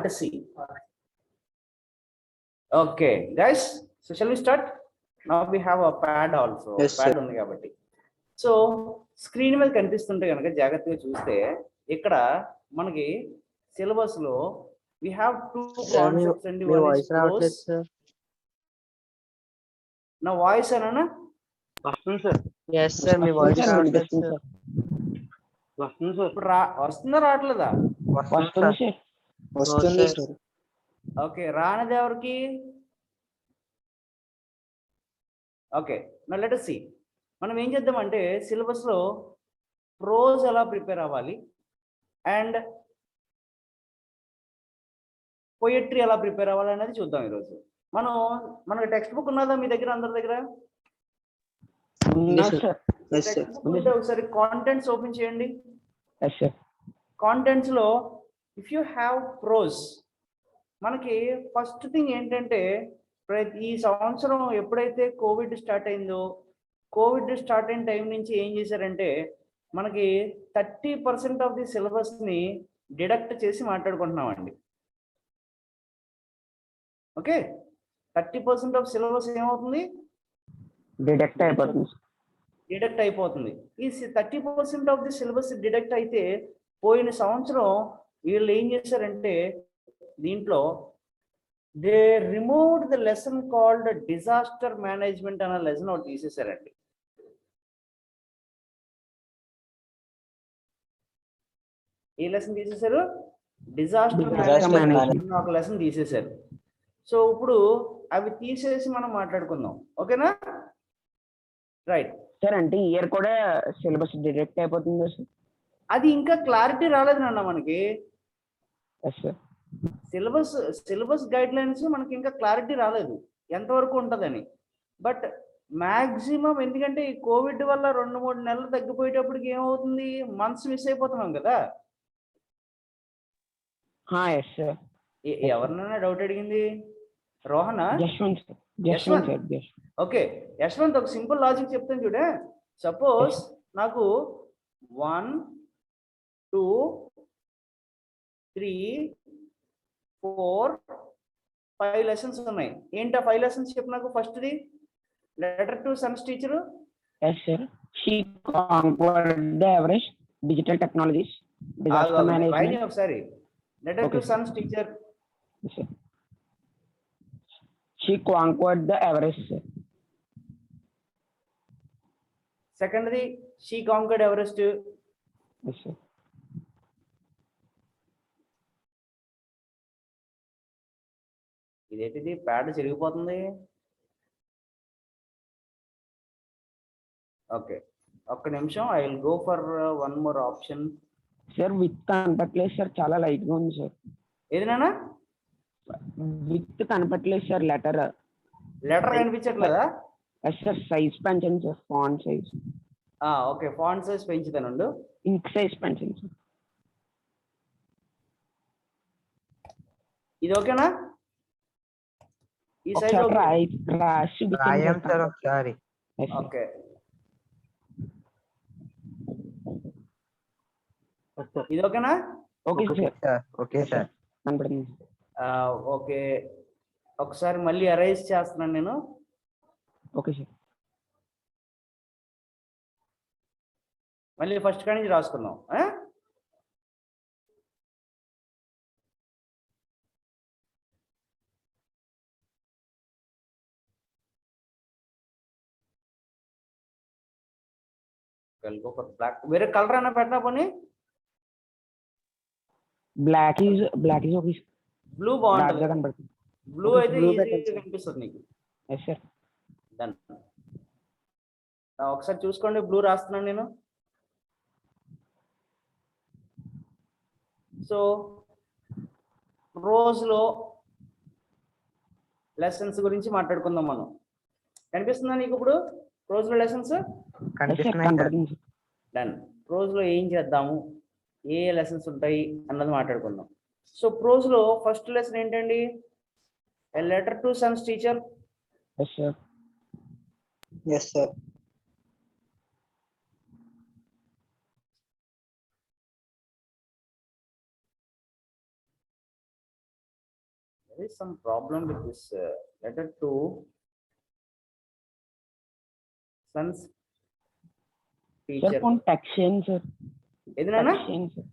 Alt C. Okay, guys. So shall we start? Now we have a pad also. Yes, Pad sir. ఉంది కాబట్టి. So screen మీద కనిపిస్తుంటే కనుక జాగ్రత్తగా చూస్తే ఇక్కడ మనకి సిలబస్ లో we have two concepts and me one is voice రావట్లేదు prose. సార్. నా వాయిస్ అనా వస్తుంది సార్. ఎస్ సార్, మీ వాయిస్ రావట్లేదు సార్. వస్తుంది సార్. ఇప్పుడు వస్తుందా రావట్లేదా? వస్తుంది సార్. వస్తుంది సార్. ఓకే, రానిది ఎవరికి? ఓకే, నా లెట్ us see. మనం ఏం చేద్దామంటే సిలబస్ లో ప్రోజ్ ఎలా ప్రిపేర్ అవ్వాలి అండ్ పోయట్రీ ఎలా ప్రిపేర్ అవ్వాలి అనేది చూద్దాం ఈరోజు. మనకి టెక్స్ట్ బుక్ ఉన్నదా మీ దగ్గర, అందరి దగ్గర? టెక్స్ట్ బుక్ ఉంటే ఒకసారి కాంటెంట్స్ ఓపెన్ చేయండి. కాంటెంట్స్ లో ఇఫ్ యూ హ్యావ్ ప్రోజ్, మనకి ఫస్ట్ థింగ్ ఏంటంటే ఈ సంవత్సరం ఎప్పుడైతే కోవిడ్ స్టార్ట్ అయిందో, కోవిడ్ స్టార్ట్ అయిన టైం నుంచి ఏం చేశారంటే మనకి 30% ఆఫ్ ది సిలబస్ ని డిడక్ట్ చేసి మాట్లాడుకుంటున్నామండి. ఓకే, 30% ఆఫ్ సిలబస్ ఏమవుతుంది? డిడక్ట్ అయిపోతుంది. ఈ 30% ఆఫ్ ది సిలబస్ డిడక్ట్ అయితే పోయిన సంవత్సరం వీళ్ళు ఏం చేశారంటే దీంట్లో they removed the lesson called disaster management అనే లెసన్ ఒకటి తీసేశారండి. ఏ లెసన్ తీసేశారు? డిజాస్టర్ మేనేజ్మెంట్ ఒక లెసన్ తీసేశారు. సో ఇప్పుడు అవి తీసేసి మనం మాట్లాడుకుందాం, ఓకేనా? రైట్ సార్, అంటే ఇయర్ కూడా సిలబస్ డిడక్ట్ అయిపోతుందా సార్? అది ఇంకా క్లారిటీ రాలేదు నాన్న మనకి. సిలబస్ గైడ్ లైన్స్ మనకి ఇంకా క్లారిటీ రాలేదు ఎంతవరకు ఉంటుందని. బట్ మ్యాక్సిమం, ఎందుకంటే ఈ కోవిడ్ వల్ల 2-3 నెలలు తగ్గిపోయేటప్పటికి ఏమవుతుంది, మంత్స్ మిస్ అయిపోతున్నాం కదా. ఎవరినైనా డౌట్ అడిగింది? రోహనా? ఓకే, యశ్వంత్, ఒక సింపుల్ లాజిక్ చెప్తాను చూడే. సపోజ్ నాకు 1, 2, 3, 4, 5 లెసన్స్ ఉన్నాయి. ఏంటా 5 లెసన్స్ చెప్పు నాకు. ఫస్ట్ది letter to son's teacher. Digital technologies, ఒకసారి letter to son's teacher. She conquered the Everest. సెకండ్ది she conquered Everest. Yes, sir. ఇదేంటిది, ప్యాడ్ చిరిగిపోతుంది. ఓకే, ఒక్క నిమిషం, I will go for one more option. Sir, విత్ కనపట్లేదు సార్, చాలా లైట్ గా ఉంది సార్. ఏదినా? విత్ కనపట్లేదు సార్. లెటర్ కనిపించట్లేదా? సార్, సైజ్ పెంచండి sir, font size. Okay, font size పెంచుతానండు. ఇంక్ సైజ్ పెంచండి సార్. ఇది ఓకేనా? ఈ సైజ్ ఒకసారి. ఓకే, ఇది ఓకేనా? Okay sir. Okay sir. కనపడుతుంది. ఓకే, ఒకసారి మళ్ళీ అరైజ్ చేస్తున్నాను నేను. Okay sir. మళ్ళీ ఫస్ట్ కాడి నుంచి రాసుకుందాం. బ్లాక్, వేరే కలర్ అన్నా పెట్టినా పోనీ. Black is okay. బ్లూ బాగుంటుంది. కనపడుతుంది. బ్లూ అయితే ఈజీగా కనిపిస్తుంది నీకు. Yes sir. డన్. ఒకసారి చూసుకోండి, బ్లూ రాస్తున్నాను నేను. సో రోజులో లెసన్స్ గురించి మాట్లాడుకుందాం మనం. కనిపిస్తుందా నీకు ఇప్పుడు రోజులో లెసన్స్? డన్. రోజులో ఏం చేద్దాము, ఏ లెసన్స్ ఉంటాయి అన్నది మాట్లాడుకుందాం. సో ప్రోజ్లో ఫస్ట్ లెసన్ ఏంటండి? A letter to son's teacher. Yes sir. there is some problem with this letter to son's sir teacher. కొన్ని టెక్స్ట్ చేయండి సార్. ఏదైనా టెక్స్ట్ చేయండి సార్.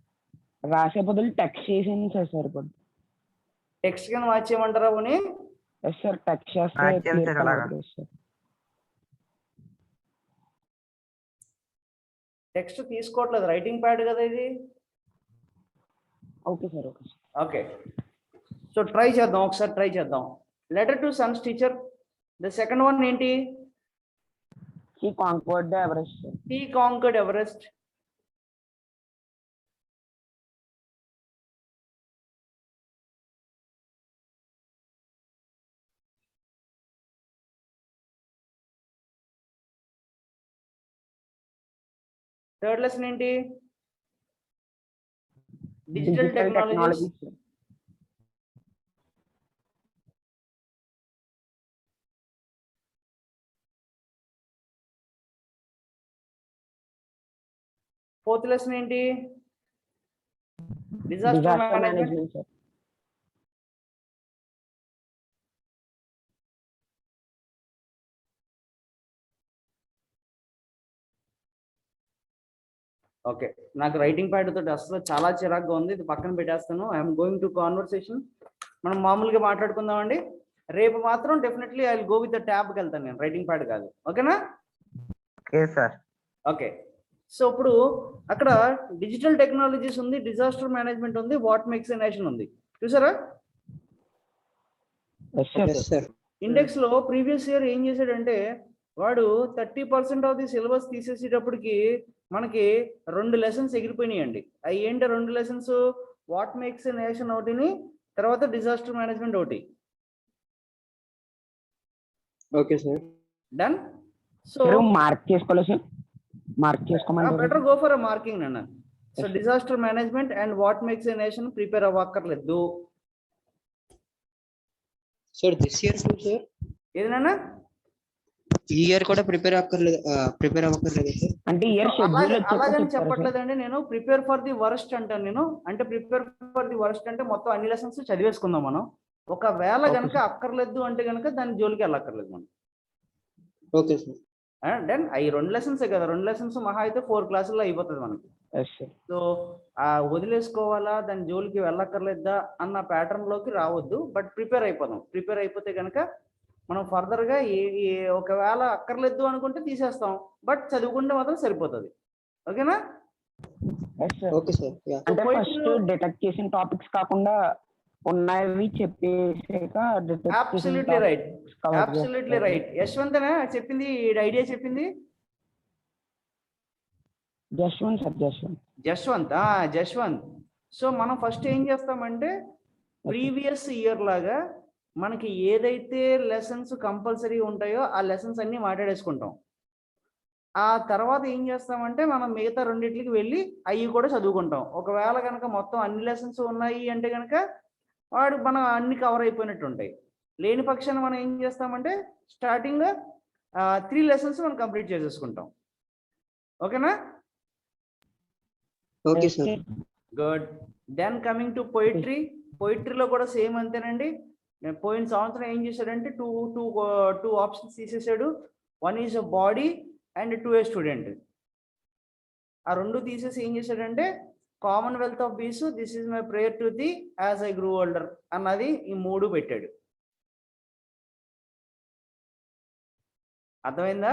రాసే బదులు టెక్స్ట్ చేసేయండి సార్ సరిపోద్ది. టెక్స్ట్ కింద మార్చేయమంటారా పోనీ? ఎస్ సార్, టెక్స్ట్ చేస్తే మార్చేయండి clear సార్ అలాగా. కనబడుతుంది సార్. టెక్స్ట్ తీసుకోవట్లేదు, రైటింగ్ ప్యాడ్ కదా ఇది. Okay sir, okay sir. Okay, so try చేద్దాం, ఒకసారి ట్రై చేద్దాం. Letter to son's teacher, the second one ఏంటి? He conquered the Everest sir. He conquered Everest. Third lesson ఏంటి? Digital technologies. Sir. Fourth lesson ఏంటి? Disaster disaster management. Management sir. Okay, నాకు writing pad తోటి అసలు చాలా చిరాగ్గా ఉంది, ఇది పక్కన పెట్టేస్తాను. I'm going to conversation. మనం మామూలుగా మాట్లాడుకుందామండి. రేపు మాత్రం definitely I will go with the ట్యాబ్కి వెళ్తాను నేను, రైటింగ్ ప్యాడ్ కాదు. ఓకేనా? Okay sir. ఓకే, సో ఇప్పుడు అక్కడ డిజిటల్ టెక్నాలజీస్ ఉంది, డిజాస్టర్ మేనేజ్మెంట్ ఉంది, వాట్ మేక్స్ ఎ నేషన్ ఉంది. చూసారా? Yes sir. సార్. ఇండెక్స్ లో ప్రీవియస్ ఇయర్ ఏం చేశాడంటే వాడు 30% ఆఫ్ ది సిలబస్ తీసేసేటప్పటికి మనకి 2 లెసన్స్ ఎగిరిపోయినాయండి. అవి ఏంటి 2 lessons? What makes a nation ఒకటిని, తర్వాత డిజాస్టర్ మేనేజ్మెంట్ ఒకటి. Okay sir. Done. So mark చేసుకోవాలి సార్, మార్క్ చేసుకోమని. Better go for a marking అన్న. So disaster management and what makes a nation prepare అవ్వక్కర్లేదు. సార్ దిస్ ఇయర్ సార్ ఏదైనా ఈ year కూడా ప్రిపేర్ అవ్వక్కర్లేదు సార్. అంటే ఇయర్ షెడ్యూల్ అలాగని చెప్పట్లేదండి, నేను ప్రిపేర్ ఫర్ ది వర్స్ట్ అంటాను నేను. అంటే ప్రిపేర్ ఫర్ ది వర్స్ట్ అంటే మొత్తం అన్ని లెసన్స్ చదివేసుకుందాం మనం. ఒకవేళ కనుక అక్కర్లేదు అంటే కనుక దాని జోలికి వెళ్ళక్కర్లేదు మనం. Okay sir. దెన్ అవి 2 లెసన్సే కదా, 2 లెసన్స్ మహా అయితే 4 క్లాసుల్లో అయిపోతుంది మనకి. సో వదిలేసుకోవాలా, దాని జోలికి వెళ్ళక్కర్లేదా అన్న ప్యాటర్న్ లోకి రావద్దు. బట్ ప్రిపేర్ అయిపోదాం. ప్రిపేర్ అయిపోతే కనుక మనం ఫర్దర్ గా ఒకవేళ అక్కర్లేదు అనుకుంటే తీసేస్తాం, బట్ చదువుకుంటే మాత్రం సరిపోతుంది. ఓకేనా? Okay sir. అంటే ఫస్ట్ డిటెక్ట్ చేసిన టాపిక్స్ కాకుండా ఉన్నవి చెప్పేసాక అబ్సల్యూట్లీ రైట్, అబ్సల్యూట్లీ రైట్. యశ్వంతనా చెప్పింది, ఐడియా చెప్పింది జశ్వంత్. సో మనం ఫస్ట్ ఏం చేస్తామంటే ప్రీవియస్ ఇయర్ లాగా మనకి ఏదైతే లెసన్స్ కంపల్సరీ ఉంటాయో ఆ లెసన్స్ అన్ని మాట్లాడేసుకుంటాం. ఆ తర్వాత ఏం చేస్తామంటే మనం మిగతా రెండింటికి వెళ్ళి అవి కూడా చదువుకుంటాం. ఒకవేళ కనుక మొత్తం అన్ని లెసన్స్ ఉన్నాయి అంటే కనుక వాడు మనం అన్ని కవర్ అయిపోయినట్టు ఉంటాయి. లేని పక్షాన మనం ఏం చేస్తామంటే స్టార్టింగ్ 3 లెసన్స్ మనం కంప్లీట్ చేసేసుకుంటాం. ఓకేనా? Okay sir. Good. Then coming to poetry. పోయిట్రీలో కూడా సేమ్ అంతేనండి. పోయిన సంవత్సరం ఏం చేశాడంటే టూ ఆప్షన్స్ తీసేసాడు. 1 is a body and 2 a student. ఆ 2 తీసేసి ఏం చేశాడంటే commonwealth of peace, this is my prayer to the as I grew older అన్నది ఈ 3 పెట్టాడు. అర్థమైందా?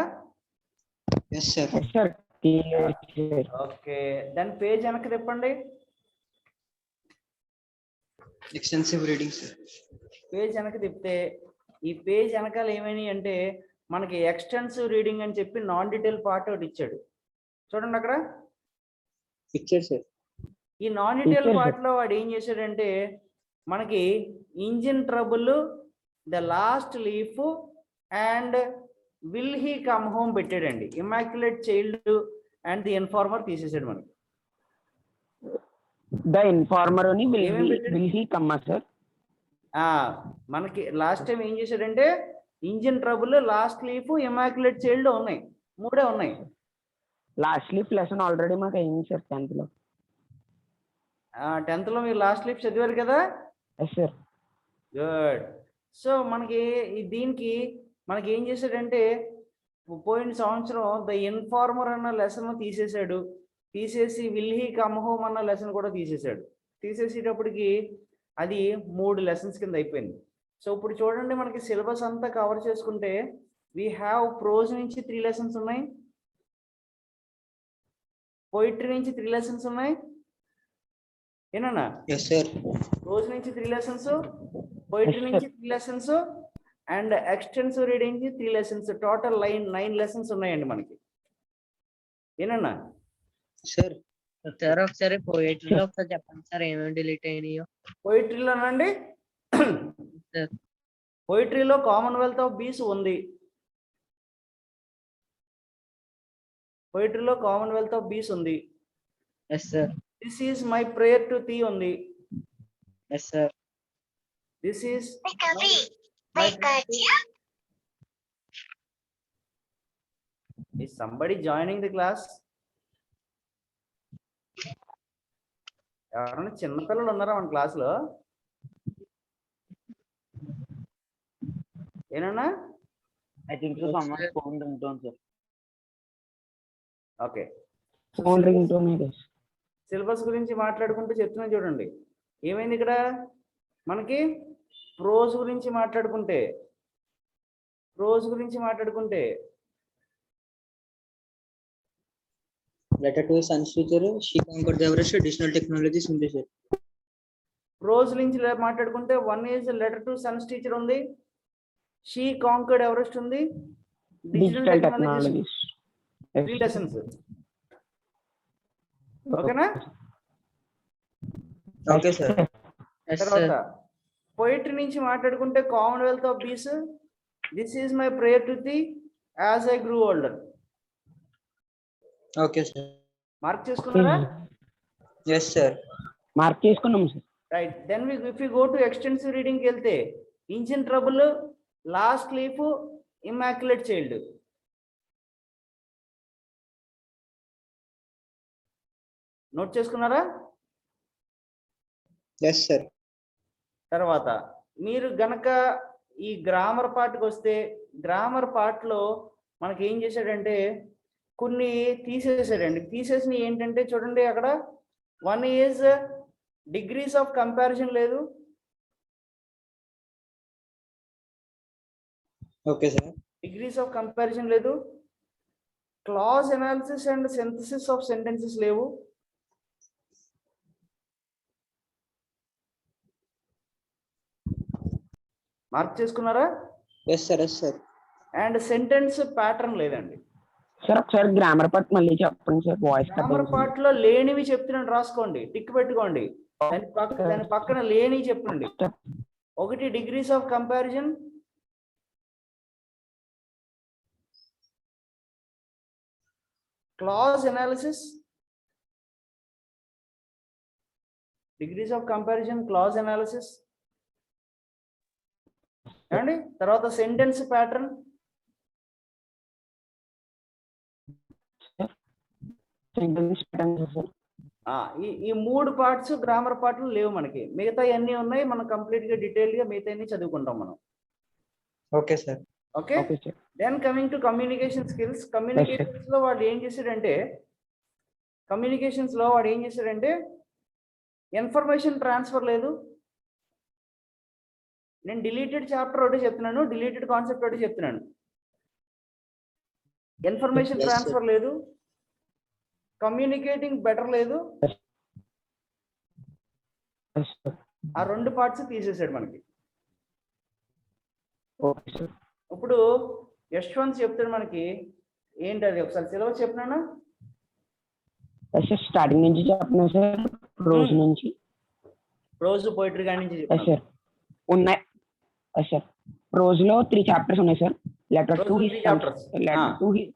Yes sir. ఓకే, దాని పేజ్ వెనక్కి తిప్పండి. Extensive reading sir. పేజ్ వెనక్కి తిప్పితే ఈ పేజ్ వెనకాల ఏమని అంటే మనకి ఎక్స్టెన్సివ్ రీడింగ్ అని చెప్పి నాన్ డీటెయిల్ పార్ట్ ఒకటి ఇచ్చాడు. చూడండి అక్కడ పిక్చర్ సార్. ఈ నాన్ డీటెయిల్ పార్ట్ లో వాడు ఏం చేశాడంటే మనకి engine trouble, the last leaf and will he come home పెట్టాడండి. Immaculate child and the informer తీసేసాడు మనకి. ద ఇన్ఫార్మర్ అని విల్ హీ కమ్ సార్. మనకి లాస్ట్ టైం ఏం చేశాడంటే engine trouble, last leaf, immaculate child ఉన్నాయి, 3 ఉన్నాయి. లాస్ట్ లీఫ్ లెసన్ ఆల్రెడీ మాకు అయింది సార్ 10th లో. 10th లో మీరు లాస్ట్ లీఫ్ చదివారు కదా? Yes sir. గుడ్. సో మనకి దీనికి మనకి ఏం చేశాడంటే పోయిన సంవత్సరం ద ఇన్ఫార్మర్ అన్న లెసన్ తీసేశాడు. తీసేసి విల్ హీ కమ్ హోమ్ అన్న లెసన్ కూడా తీసేశాడు. తీసేసేటప్పటికి అది 3 లెసన్స్ కింద అయిపోయింది. సో ఇప్పుడు చూడండి మనకి సిలబస్ అంతా కవర్ చేసుకుంటే వీ హ్యావ్ ప్రోజ్ నుంచి 3 లెసన్స్ ఉన్నాయి, పోయిటరీ నుంచి 3 లెసన్స్ ఉన్నాయి, ఏనా? Yes sir. ప్రోజ్ నుంచి 3 లెసన్స్, పోయిటరీ నుంచి 3 లెసన్స్ అండ్ ఎక్స్టెన్సివ్ రీడింగ్ నుంచి 3 లెసన్స్, టోటల్ 9 లెసన్స్ ఉన్నాయండి మనకి, ఏనన్నా? సార్ సార్ ఒకసారి పోయిటరీలో ఒకసారి చెప్పండి సార్ ఏమేమి డిలీట్ అయినాయో. పోయిటరీలోనండి సార్ పోయిటరీలో కామన్వెల్త్ ఆఫ్ బీస్ ఉంది, పోయిటరీలో కామన్వెల్త్ ఆఫ్ బీస్ ఉంది. Yes sir. This is my prayer to thee ఉంది. Yes sir. This is is somebody joining the class? ఎవరైనా చిన్నపిల్లలు ఉన్నారా మన క్లాస్లో? ఏనన్నా? I think so. Someone's phone ringtone, sir. Okay, phone ring tone syllabus గురించి మాట్లాడుకుంటూ చెప్తున్నా చూడండి. ఏమైంది ఇక్కడ మనకి ప్రోజ్ గురించి మాట్లాడుకుంటే letter to science teacher, she conquered the Everest, additional technologies ఉంది సార్. ప్రోజ్ నుంచి మాట్లాడుకుంటే 1 is letter to son's teacher ఉంది, షీ కాంకర్డ్ ఎవరెస్ట్ ఉంది, digital digital technologies technologies 3 lessons. ఓకేనా? Okay sir. ఎస్ తర్వాత సార్. పోయిటరీ నుంచి మాట్లాడుకుంటే commonwealth of bees, this is my prayer to the as I grew older. Okay sir. Mark చేసుకున్నారా? Yes sir. Mark చేసుకున్నాం sir. Right. Then if you go to extensive రీడింగ్కి వెళ్తే engine trouble, last leaf, Immaculate child. Note చేసుకున్నారా? Yes sir. తర్వాత మీరు గనక ఈ grammar పార్ట్కి వస్తే గ్రామర్ పార్ట్లో మనకి ఏం చేశాడంటే కొన్ని తీసేసాడండి. తీసేసిన ఏంటంటే చూడండి అక్కడ 1 ఈజ్ డిగ్రీస్ ఆఫ్ కంపారిజన్ లేదు, okay sir. Degrees of comparison లేదు, clause analysis and synthesis of sentences లేవు, మార్క్ చేసుకున్నారా? Yes sir. Yes sir. And sentence pattern లేదండి. సార్ ఒకసారి గ్రామర్ పార్ట్ మళ్ళీ చెప్పండి సార్. వాయిస్ గ్రామర్ పార్ట్ లో లేనివి చెప్తున్నాను, రాసుకోండి, టిక్ పెట్టుకోండి. దాని పక్కన లేని చెప్పండి. 1 degrees of comparison, clause analysis, degrees of comparison, clause analysis అండి. తర్వాత సెంటెన్స్ ప్యాటర్న్, ఈ 3 పార్ట్స్ గ్రామర్ పార్ట్లు లేవు మనకి. మిగతా అన్ని ఉన్నాయి, మనం కంప్లీట్ గా డీటెయిల్ గా మిగతా అన్ని చదువుకుంటాం మనం. Okay sir. Okay. Then coming to communication skills. Communications లో వాడు ఏం చేశాడంటే ఇన్ఫర్మేషన్ ట్రాన్స్ఫర్ లేదు. నేను డిలీటెడ్ చాప్టర్ ఒకటి చెప్తున్నాను, డిలీటెడ్ కాన్సెప్ట్ ఒకటి చెప్తున్నాను. ఇన్ఫర్మేషన్ ట్రాన్స్ఫర్ లేదు, కమ్యూనికేటింగ్ బెటర్ లేదు, ఆ 2 పార్ట్స్ తీసేసాడు మనకి. ఇప్పుడు యశ్వంత్ చెప్తాడు మనకి ఏంటి అది, ఒకసారి సిలబస్ చెప్పినా స్టార్టింగ్ నుంచి చెప్పినా సార్. రోజు నుంచి రోజు పోయిటరీ కాడి నుంచి సార్ ఉన్నాయి సార్. రోజులో 3 చాప్టర్స్ ఉన్నాయి sir. Letter to his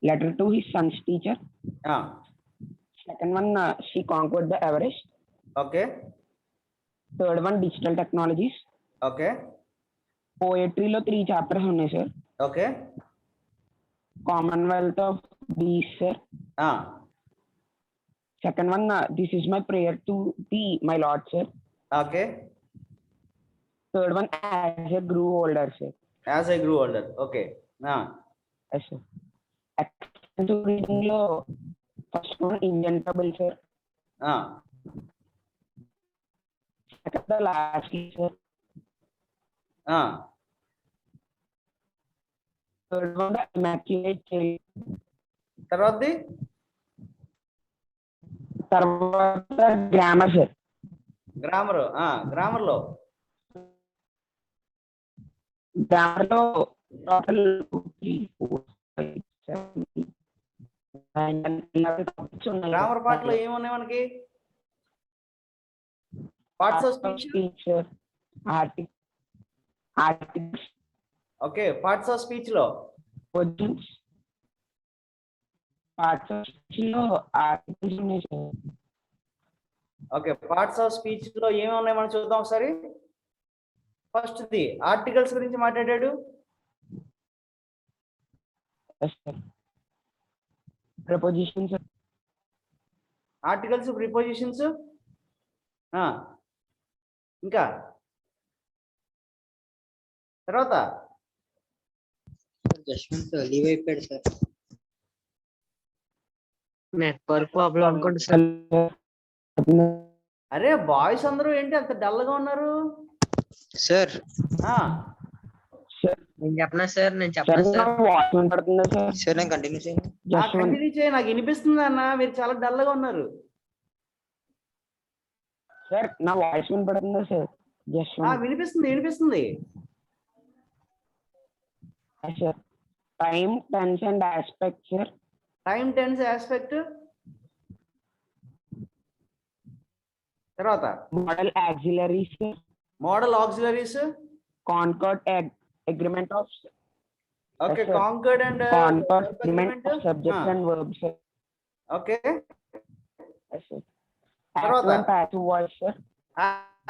letter to his son's teacher. Second one, she conquered the Everest. Okay. Third one, digital technologies. Okay. Poetry లో 3 chapters ఉన్నాయి sir. Okay. Commonwealth of Bees sir. Second one, this is my prayer to thee, my lord sir. Okay. Third one, as I grew older, sir. As I grew older. Okay. Yes, sir. Extensive reading లో first one, Indian trouble, sir. Second, the last, sir. Third one, the immaculate child. తర్వాతది తర్వాత grammar, sir. Grammar. గ్రామర్లో Grammar లో total 2, 3, 4, 5, 7, 8, 9, 11 topics ఉన్నాయి. Grammar part లో ఏమున్నాయి మనకి? Parts of speech. sir. Articles, okay. Parts of speech లో questions. Parts of speech లో articles ఉన్నాయి, sir. Okay. Parts of speech లో ఏమేమి ఉన్నాయి మనం చూద్దాం ఒకసారి. ఫస్ట్ ది ఆర్టికల్స్ గురించి మాట్లాడాడు. Yes, sir. Prepositions, sir. Articles, prepositions. ఇంకా తర్వాత జస్వంత్ లీవ్ అయిపోయాడు సార్. నెట్వర్క్ ప్రాబ్లం అనుకోండి సార్. అరే బాయ్స్ అందరూ ఏంటి అంత డల్ గా ఉన్నారు? సార్ నేను చెప్పనా సార్? నేను చెప్పనా సార్? వాయిస్ వినపడుతుందా, సార్? సార్ నేను కంటిన్యూ చేయను. కంటిన్యూ చేయి, నాకు వినిపిస్తుంది అన్న. మీరు చాలా డల్ గా ఉన్నారు. సార్ నా వాయిస్ వినపడుతుందా, సార్? వినిపిస్తుంది వినిపిస్తుంది. Sir time, tense and aspect, sir. Time, tense, aspect. తర్వాత modal auxiliaries, modal auxiliaries. Concord agreement of, okay. Yes, sir. Concord and concord agreement of subject and verbs, sir. Okay. Active and passive voice, sir.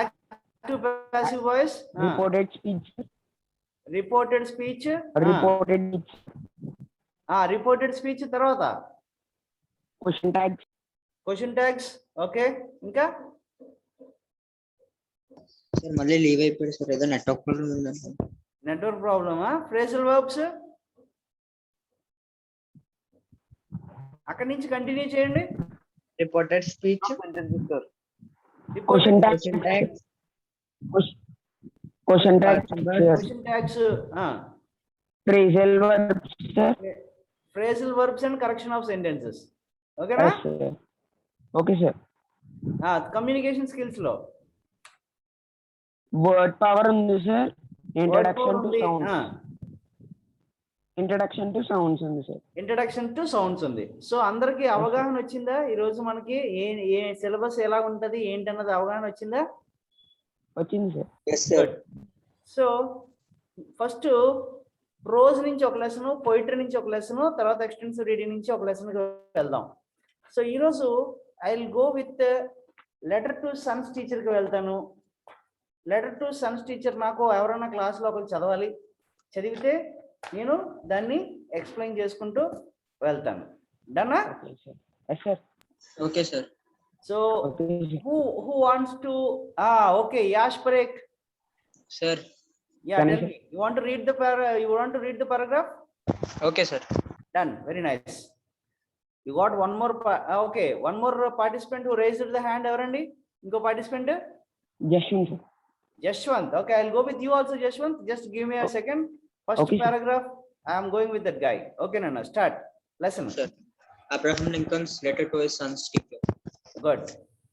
Active, passive voice. Reported speech, reported speech. Reported reported speech. తర్వాత question tags, question tags. Okay. ఇంకా sir మళ్ళీ leave అయిపోయాడు sir. ఏదో network problem ఉందండి. నెట్వర్క్ ప్రాబ్లమా? Phrasal verbs. అక్కడి నుంచి కంటిన్యూ చేయండి. Reported speech, question tags, question tags, question tags. Phrasal verbs, sir. Phrasal verbs and correction of sentences. ఓకేనా? Okay, sir. కమ్యూనికేషన్ స్కిల్స్ లో వర్డ్ పవర్ ఉంది, సార్. ఇంట్రడక్షన్ టు ఉంది. సౌండ్స్, ఇంట్రడక్షన్ టు సౌండ్స్ ఉంది, sir. Introduction to sounds ఉంది. So అందరికి అవగాహన వచ్చిందా? ఈ రోజు మనకి ఏ సిలబస్ ఎలా ఉంటది ఏంటన్నది అవగాహన వచ్చిందా? వచ్చింది, sir. Yes, sir. So first prose నుంచి ఒక లెసన్, పోయిటరీ నుంచి ఒక లెసన్, తర్వాత ఎక్స్టెన్సివ్ రీడింగ్ నుంచి ఒక లెసన్ వెళ్దాం. సో ఈరోజు I will go with letter to son's teacher కి వెళ్తాను. లెటర్ టు సన్స్ టీచర్ నాకు ఎవరైనా క్లాస్లో ఒకరు చదవాలి. చదివితే నేను దాన్ని ఎక్స్ప్లెయిన్ చేసుకుంటూ వెళ్తాను. డన్నా? Okay, sir. So who wants to okay, Yash Parekh. Sir. Yeah, tell me. You want to read the paragraph? Okay, sir. Done. Very nice. You got one more okay, one more participant who raised the hand. Evarandi? Inko participant? Jashwant, sir. Jashwant. Okay, I'll go with you also, Jashwant. Just give me a second. First Okay, paragraph, I am going with that guy. Okay, Nana, start. Lesson. Sir. Abraham Lincoln's letter to his son's teacher. Good.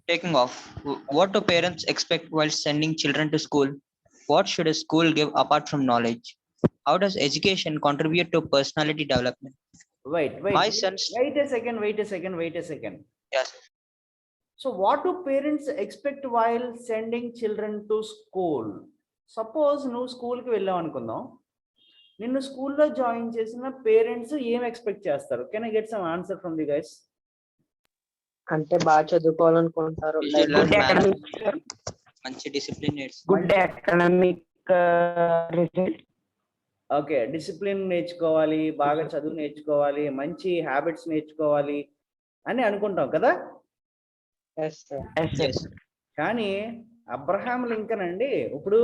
Taking off. What do parents expect while sending children to school? What should a school give apart from knowledge? How does education contribute to personality development? Wait. My son's. Wait a second. Yes. So what do parents expect while sending children to school? Suppose నువ్వు స్కూల్కి వెళ్ళావు అనుకుందాం. నిన్ను స్కూల్లో join చేసిన parents ఏం expect చేస్తారు? Can I get some answer from the guys? అంటే బాగా చదువుకోవాలనుకుంటారు. మంచి discipline good academic result. Okay, discipline నేర్చుకోవాలి, బాగా చదువు నేర్చుకోవాలి, మంచి హ్యాబిట్స్ నేర్చుకోవాలి అని అనుకుంటాం కదా. Yes, sir. కానీ అబ్రహాం లింకన్ అండి, ఇప్పుడు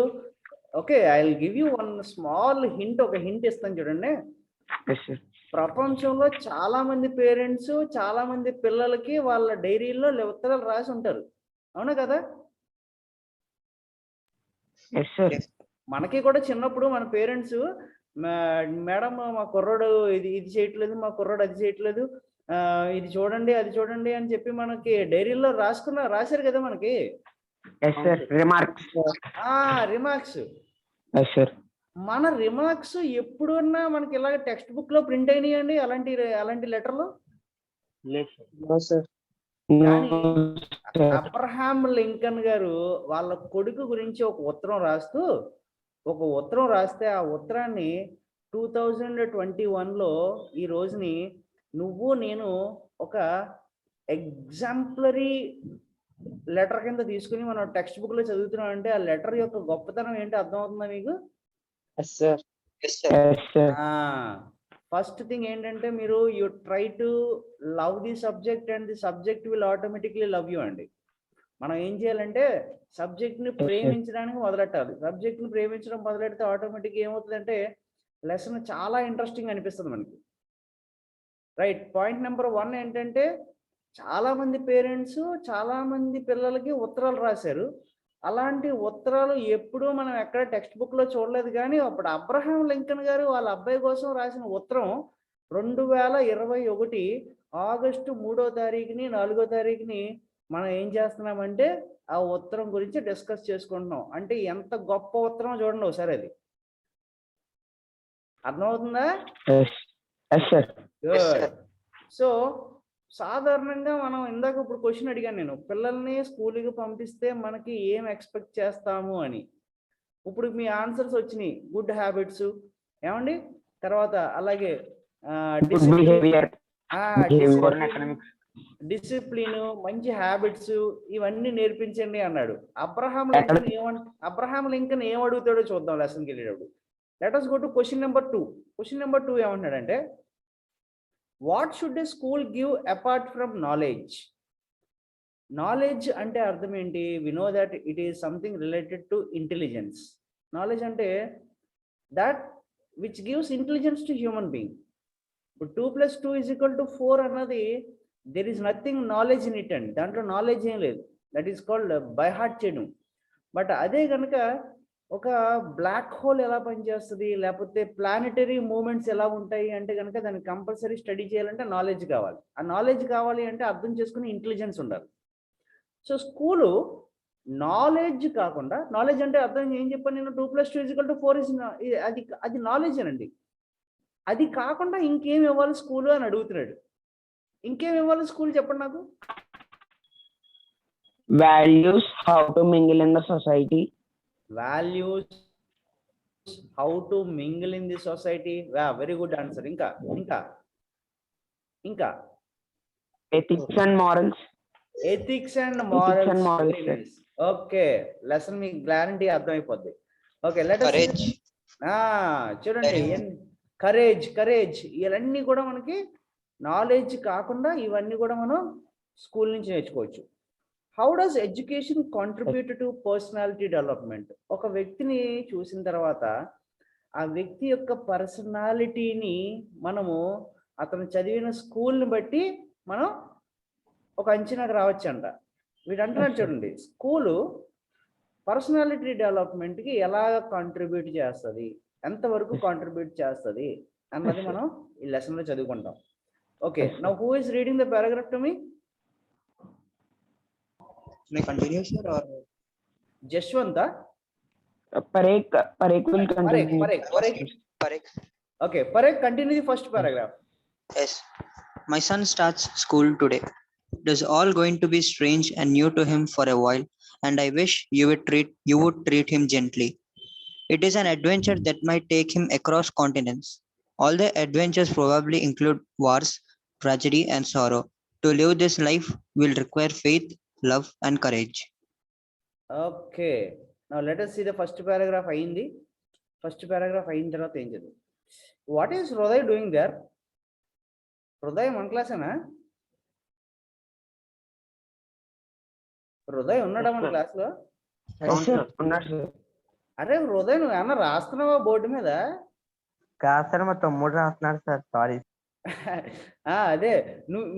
okay, I will give you one small hint, ఒక హింట్ ఇస్తాను చూడండి. Yes, sir. ప్రపంచంలో చాలా మంది పేరెంట్స్ చాలా మంది పిల్లలకి వాళ్ళ డైరీలో ఉత్తరాలు రాసి ఉంటారు, అవునా కదా? Yes, sir. మనకి కూడా చిన్నప్పుడు మన పేరెంట్స్ మేడం మా కుర్రోడు ఇది ఇది చేయట్లేదు, మా కుర్రోడు అది చేయట్లేదు, ఇది చూడండి అది చూడండి అని చెప్పి మనకి డైరీలో రాశారు కదా మనకి. Yes, sir. Remarks. Remarks. Yes, sir. మన రిమార్క్స్ ఎప్పుడన్నా మనకి ఇలాగ టెక్స్ట్ బుక్ లో ప్రింట్ అయినాయండి అలాంటి లెటర్లు? లేదు సార్. కానీ No, sir. అబ్రహాం లింకన్ గారు వాళ్ళ కొడుకు గురించి ఒక ఉత్తరం రాస్తే ఆ ఉత్తరాన్ని 2021లో ఈ రోజుని నువ్వు నేను ఒక ఎగ్జాంపులరీ లెటర్ కింద తీసుకుని మనం టెక్స్ట్ బుక్ లో చదువుతున్నాం అంటే ఆ లెటర్ యొక్క గొప్పతనం ఏంటి అర్థం అవుతుందా మీకు? Yes sir. Yes, sir. First thing ఏంటంటే మీరు you try to love the subject and the subject will automatically love you అండి. మనం ఏం చేయాలంటే సబ్జెక్ట్ ని ప్రేమించడానికి మొదలెట్టాలి. సబ్జెక్ట్ ని ప్రేమించడం మొదలెడితే ఆటోమేటిక్ ఏమవుతుందంటే లెసన్ చాలా ఇంట్రెస్టింగ్ అనిపిస్తుంది మనకి. రైట్. పాయింట్ నెంబర్ 1 ఏంటంటే చాలా మంది పేరెంట్స్ చాలా మంది పిల్లలకి ఉత్తరాలు రాశారు. అలాంటి ఉత్తరాలు ఎప్పుడూ మనం ఎక్కడ టెక్స్ట్ బుక్ లో చూడలేదు. కానీ అప్పుడు అబ్రహాం లింకన్ గారు వాళ్ళ అబ్బాయి కోసం రాసిన ఉత్తరం 2021 ఆగస్టు 3వ తారీఖుని 4వ తారీఖుని మనం ఏం చేస్తున్నామంటే ఆ ఉత్తరం గురించి డిస్కస్ చేసుకుంటున్నాం. అంటే ఎంత గొప్ప ఉత్తరం చూడండి ఒకసారి, అది అర్థమవుతుందా? Yes. Yes, sir. Good. So సాధారణంగా మనం ఇందాక ఇప్పుడు క్వశ్చన్ అడిగాను నేను, పిల్లల్ని స్కూల్కి పంపిస్తే మనకి ఏం ఎక్స్పెక్ట్ చేస్తాము అని. ఇప్పుడు మీ ఆన్సర్స్ వచ్చినాయి. గుడ్ హ్యాబిట్స్ ఏమండి, తర్వాత అలాగే Good behavior. Behavior. డిసిప్లిన్, మంచి హ్యాబిట్స్ ఇవన్నీ నేర్పించండి అన్నాడు. అబ్రహాం లింకన్ ఏం అడుగుతాడో చూద్దాం లెసన్కి వెళ్ళేటప్పుడు. Let us go to question number 2. Question number 2 ఏమంటాడంటే what should a school give apart from knowledge? Knowledge అంటే అర్థం ఏంటి? We know that it is something related to intelligence. Knowledge అంటే that which gives intelligence to human being. ఇప్పుడు 2 + 2 = 4 అన్నది there is nothing knowledge in it అండి. దాంట్లో knowledge ఏం లేదు. That is called by heart చేయడం. బట్ అదే కనుక ఒక బ్లాక్ హోల్ ఎలా పనిచేస్తుంది, లేకపోతే ప్లానెటరీ మూమెంట్స్ ఎలా ఉంటాయి అంటే కనుక దాన్ని కంపల్సరీ స్టడీ చేయాలంటే నాలెడ్జ్ కావాలి. ఆ నాలెడ్జ్ కావాలి అంటే అర్థం చేసుకుని ఇంటెలిజెన్స్ ఉండాలి. సో స్కూలు నాలెడ్జ్ కాకుండా, నాలెడ్జ్ అంటే అర్థం ఏం చెప్పాను నేను, 2 + 2 = 4 అది నాలెడ్జ్ అనండి. అది కాకుండా ఇంకేం ఇవ్వాలి స్కూలు అని అడుగుతున్నాడు. ఇంకేం ఇవ్వాలి స్కూల్ చెప్పండి నాకు. Values, how to mingle in the society. Values, how to mingle in the society. Very good answer. ఇంకా Ethics and morals. Ethics and Ethics and morals, sir. Morals. Okay, lesson మీకు guarantee అర్థమైపోద్ది. Okay, Courage. చూడండి, courage ఇవన్నీ కూడా మనకి knowledge కాకుండా ఇవన్నీ కూడా మనం స్కూల్ నుంచి నేర్చుకోవచ్చు. How does education contribute to personality development? ఒక వ్యక్తిని చూసిన తర్వాత ఆ వ్యక్తి యొక్క పర్సనాలిటీని మనము అతను చదివిన స్కూల్ని బట్టి మనం ఒక అంచనాకు రావచ్చంట. వీడు అంటున్నాడు చూడండి, స్కూలు పర్సనాలిటీ డెవలప్మెంట్కి ఎలా కాంట్రిబ్యూట్ చేస్తుంది, ఎంతవరకు కాంట్రిబ్యూట్ చేస్తుంది అన్నది మనం ఈ లెసన్లో చదువుకుంటాం. Okay, now who is reading the paragraph to me? May continue, sir, or జశ్వంత? Parek will continue. Parek? Okay, Parek, continue the first paragraph. Yes. My son starts school today. It is all going to be strange and new to him for a while, and I wish you would treat him gently. It is an adventure that might take him across continents. All the adventures probably include wars, tragedy, and sorrow. To live this life will require faith, love, and courage. Okay, now let us see the first paragraph అయింది. First paragraph అయిన తర్వాత ఏం చదువు? What is Hriday doing there? Hriday మన క్లాసేనా? హృదయ్ ఉన్నాడా మన క్లాస్లో? Yes, sir. Unnadu, sir. అరే హృదయ్, నువ్వు ఏమన్నా రాస్తున్నావా బోర్డు మీద? కాదు సార్, మా తమ్ముడు రాస్తున్నాడు సార్. సారీ. అదే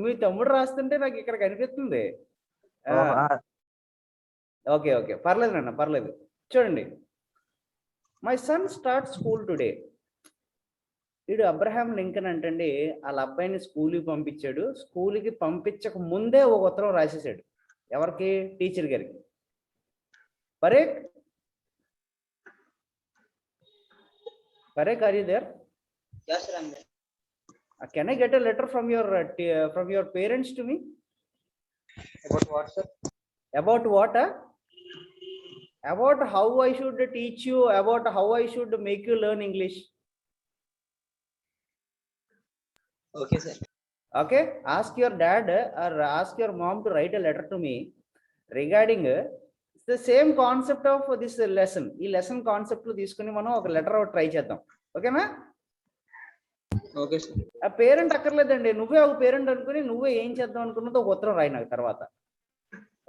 మీ తమ్ముడు రాస్తుంటే నాకు ఇక్కడ కనిపిస్తుంది. ఓకే ఓకే, పర్లేదు నాన్న, పర్లేదు. చూడండి, my son start school today. వీడు అబ్రహాం లింకన్ అంటండి వాళ్ళ అబ్బాయిని స్కూల్కి పంపించాడు. స్కూల్కి పంపించక ముందే ఒక ఉత్తరం రాసేసాడు. ఎవరికి? టీచర్ గారికి. పరేక్, Parek, are you there? Yes, sir, I'm there. Can I get a letter from your parents to me? About what, sir? About what? About how I should teach you, about how I should make you learn English. Okay, sir. Okay, ask your dad or ask your mom to write a letter to me regarding the same concept of this lesson. ఈ lesson concept లో తీసుకుని మనం ఒక letter try చేద్దాం. ఓకేనా? Okay, sir. ఆ parent అక్కర్లేదండి, నువ్వే ఒక పేరెంట్ అనుకుని నువ్వే ఏం చేద్దాం అనుకున్నదో ఒక ఉత్తరం రాయి నాకు తర్వాత.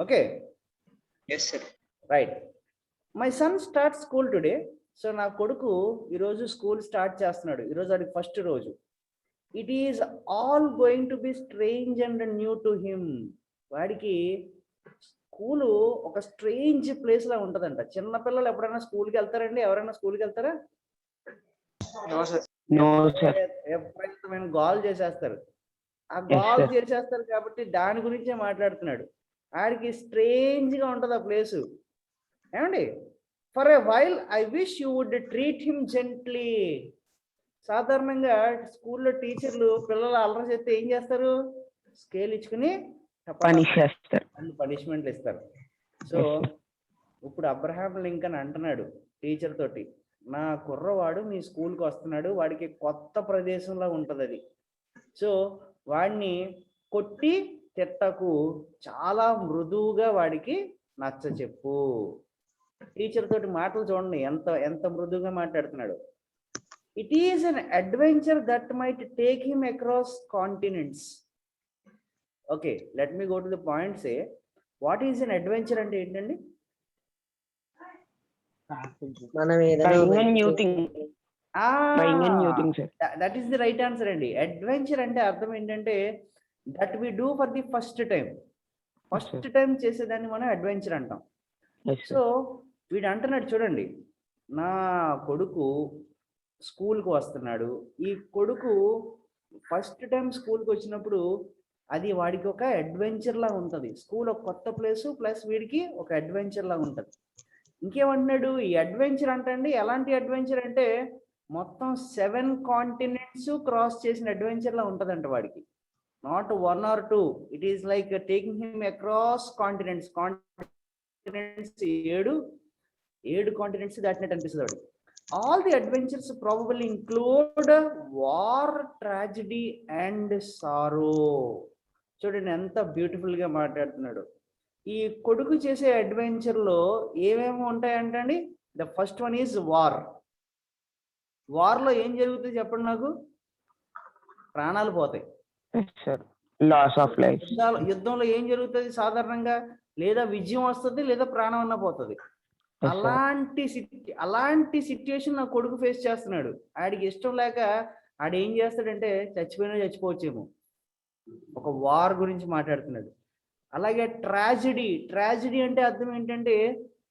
Okay? Yes, sir. Right. My son start school today. So నా కొడుకు ఈరోజు స్కూల్ స్టార్ట్ చేస్తున్నాడు. ఈరోజు వాడికి ఫస్ట్ రోజు. It is all going to be strange and new to him. వాడికి స్కూలు ఒక స్ట్రేంజ్ ప్లేస్ లా ఉంటదంట. చిన్నపిల్లలు ఎప్పుడైనా స్కూల్కి వెళ్తారండి? ఎవరైనా స్కూల్కి వెళ్తారా? ఎప్పుడైనా గాల్ చేసేస్తారు. ఆ గాల్ చేసేస్తారు కాబట్టి దాని గురించే మాట్లాడుతున్నాడు. ఆడికి స్ట్రేంజ్ గా ఉంటది ఆ ప్లేసు. ఏమండి? For a while I wish you would treat him gently. సాధారణంగా స్కూల్లో టీచర్లు పిల్లలు అల్లరి చేస్తే ఏం చేస్తారు? స్కేల్ ఇచ్చుకుని పనిష్మెంట్లు ఇస్తారు. సో ఇప్పుడు అబ్రహాం లింకన్ అంటున్నాడు టీచర్ తోటి, నా కుర్రవాడు మీ స్కూల్కి వస్తున్నాడు, వాడికి కొత్త ప్రదేశంలో ఉంటుంది అది. సో వాడిని కొట్టి తిట్టకు, చాలా మృదువుగా వాడికి నచ్చ చెప్పు. టీచర్ తోటి మాటలు చూడండి ఎంత ఎంత మృదువుగా మాట్లాడుతున్నాడు. It is an adventure that might take him across continents. Okay, let me go to the point. Say what is an adventure అంటే ఏంటండి? మనం that is the right answer అండి. అడ్వెంచర్ అంటే అర్థం ఏంటంటే that we do for the first time. First time చేసేదాన్ని మనం adventure అంటాం. సో వీడు అంటున్నాడు చూడండి, నా కొడుకు స్కూల్కి వస్తున్నాడు. ఈ కొడుకు ఫస్ట్ టైం స్కూల్కి వచ్చినప్పుడు అది వాడికి ఒక అడ్వెంచర్ లా ఉంటుంది. స్కూల్ ఒక కొత్త ప్లేసు ప్లస్ వీడికి ఒక అడ్వెంచర్ లా ఉంటుంది. ఇంకేమంటున్నాడు? ఈ అడ్వెంచర్ అంటండి ఎలాంటి అడ్వెంచర్ అంటే మొత్తం 7 కాంటినెంట్స్ క్రాస్ చేసిన అడ్వెంచర్ లా ఉంటుందంట వాడికి. Not 1 or 2. It is like taking him across continents. Continents 7 continents దాటినట్టు అనిపిస్తుంది వాడికి. All the adventures probably include war, tragedy and sorrow. చూడండి ఎంత బ్యూటిఫుల్ గా మాట్లాడుతున్నాడు. ఈ కొడుకు చేసే అడ్వెంచర్ లో ఏమేమి ఉంటాయంటండి? The first one is war. War లో ఏం జరుగుతుంది చెప్పండి నాకు? ప్రాణాలు పోతాయి. Loss of life. యుద్ధంలో ఏం జరుగుతుంది సాధారణంగా? లేదా విజయం వస్తుంది లేదా ప్రాణం అన్న పోతుంది. అలాంటి సిచ్యుయేషన్ నా కొడుకు ఫేస్ చేస్తున్నాడు. ఆడికి ఇష్టం లేక ఆడు ఏం చేస్తాడంటే చచ్చిపోయినా చచ్చిపోవచ్చేమో. ఒక వార్ గురించి మాట్లాడుతున్నాడు. అలాగే ట్రాజడీ అంటే అర్థం ఏంటంటే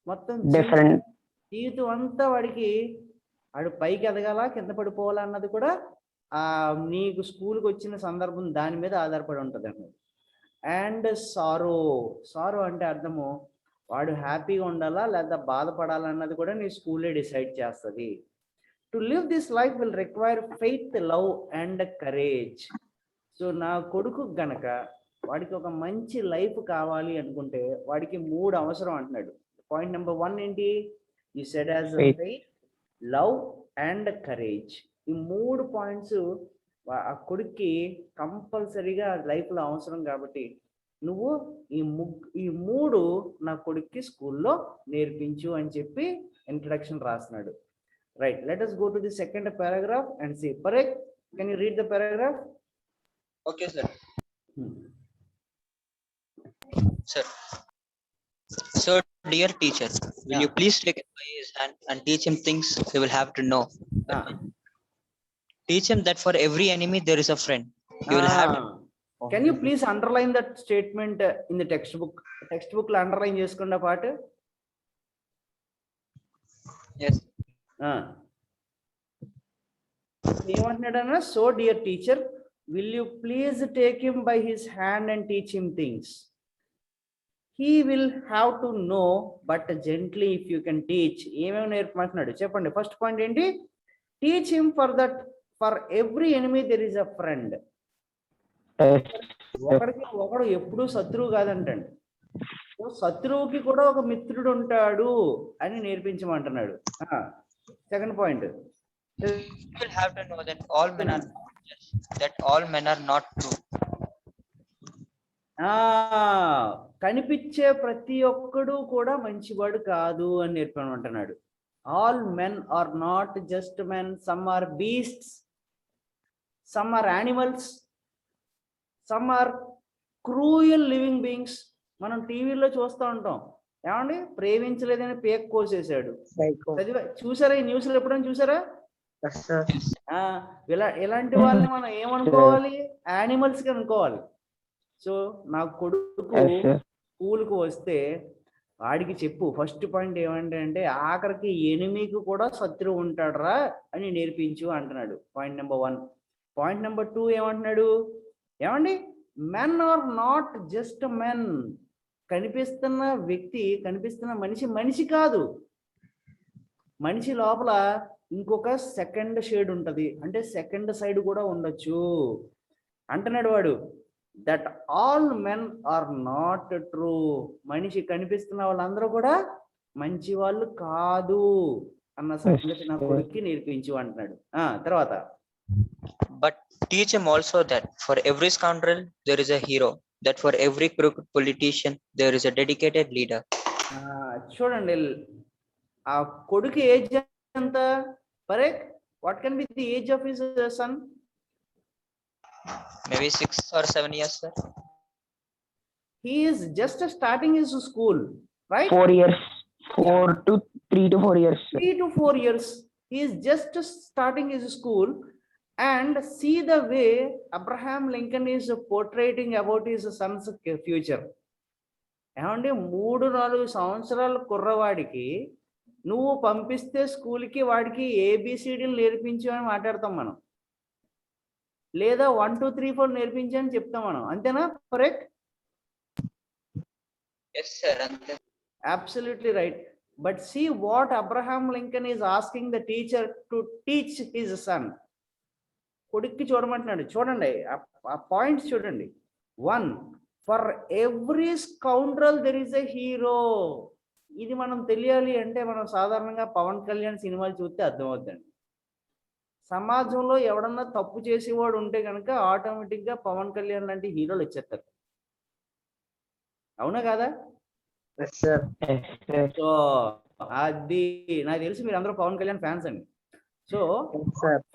మొత్తం జీవితం అంతా వాడికి ఆడు పైకి ఎదగాల కింద పడిపోవాలా అన్నది కూడా నీకు స్కూల్కి వచ్చిన సందర్భం దాని మీద ఆధారపడి ఉంటుంది అన్నది. అండ్ సారో అంటే అర్థము వాడు హ్యాపీగా ఉండాలా లేదా బాధపడాలన్నది కూడా నీ స్కూలే డిసైడ్ చేస్తుంది. To live this life will require faith, love and courage. So నా కొడుకు గనక వాడికి ఒక మంచి లైఫ్ కావాలి అనుకుంటే వాడికి 3 అవసరం అంటున్నాడు. పాయింట్ నెంబర్ 1 ఏంటి? You said as faith, love and courage. ఈ 3 పాయింట్స్ ఆ కొడుక్కి కంపల్సరీగా లైఫ్లో అవసరం. కాబట్టి నువ్వు ఈ 3 నా కొడుక్కి స్కూల్లో నేర్పించు అని చెప్పి ఇంట్రడక్షన్ రాస్తున్నాడు. Right, let us go to the second paragraph and see. Parek, can you read the paragraph? Okay, sir. Sir, so Dear teacher, will Yeah. you please take him by his hand and teach him things he will have to know? Ah. Teach him that for every enemy there is a friend. He will have to. Can you please underline that statement in the textbook? Textbook లో underline చేసుకున్న పాట. Yes. ఏమంటున్నాడన్నా, so dear teacher will you please take him by his hand and teach him things. He will have to know but gently if you can teach. ఏమేమి నేర్పమంటున్నాడు చెప్పండి. First point ఏంటి? Teach him for that for every enemy there is a friend. ఒకడికి ఒకడు ఎప్పుడూ శత్రువు కాదంటండి. శత్రువుకి కూడా ఒక మిత్రుడు ఉంటాడు అని నేర్పించమంటున్నాడు. Second point, You will have to know that all men are not just, that all men are not true. కనిపించే ప్రతి ఒక్కడు కూడా మంచివాడు కాదు అని నేర్పమంటున్నాడు. All men are not just men, some are beasts, some are animals, some are cruel living beings. మనం టీవీలో చూస్తూ ఉంటాం, ఏమండి, ప్రేమించలేదని పేక్ కోసేసాడు. చూసారా ఈ న్యూస్లో? ఎప్పుడైనా చూసారా? ఇలాంటి వాళ్ళని మనం ఏమనుకోవాలి? యానిమల్స్ కి అనుకోవాలి. సో నా కొడుకు స్కూల్కి వస్తే వాడికి చెప్పు, ఫస్ట్ పాయింట్ ఏమంటే అంటే ఆఖరికి ఎనిమికి కూడా శత్రువు ఉంటాడరా అని నేర్పించు అంటున్నాడు. Point number 1. పాయింట్ నెంబర్ 2 ఏమంటున్నాడు? ఏమండి, men are not just men. కనిపిస్తున్న వ్యక్తి, కనిపిస్తున్న మనిషి మనిషి కాదు. మనిషి లోపల ఇంకొక సెకండ్ షేడ్ ఉంటది, అంటే సెకండ్ సైడ్ కూడా ఉండొచ్చు అంటున్నాడు వాడు. That all men are not true. మనిషి కనిపిస్తున్న వాళ్ళందరూ కూడా మంచి వాళ్ళు కాదు అన్న సంగతి నా కొడుక్కి నేర్పించు అంటున్నాడు. తర్వాత, But teach him also that for every scoundrel there is a hero, that for every crooked politician there is a dedicated leader. చూడండి, ఆ కొడుకు ఏజ్ ఎంత? Correct. What can be the age of his son? Maybe 6 or 7 years, sir. He is just starting his school, right? 4 years. 3 to 4 years. 3 to 4 years. He is just starting his school, and see the way Abraham Lincoln is portraying about his son's future. ఏమంటే 3-4 సంవత్సరాల కుర్రవాడికి నువ్వు పంపిస్తే స్కూల్కి వాడికి ABCDలు నేర్పించు అని మాట్లాడతాం మనం, లేదా 1 2 3 4 నేర్పించు అని చెప్తాం మనం. అంతేనా? Correct. Yes, sir. Absolutely right. But see what Abraham Lincoln is asking the teacher to teach his son. కొడుక్కి చూడమంటున్నాడు. చూడండి ఆ పాయింట్స్ చూడండి. 1, for every scoundrel there is a hero. ఇది మనం తెలియాలి అంటే మనం సాధారణంగా పవన్ కళ్యాణ్ సినిమాలు చూస్తే అర్థమవుతుందండి. సమాజంలో ఎవడన్నా తప్పు చేసేవాడు ఉంటే కనుక ఆటోమేటిక్గా పవన్ కళ్యాణ్ లాంటి హీరోలు వచ్చేస్తారు. అవునా కాదా? సో అది నాకు తెలిసి మీరు అందరూ పవన్ కళ్యాణ్ ఫ్యాన్స్ అండి. సో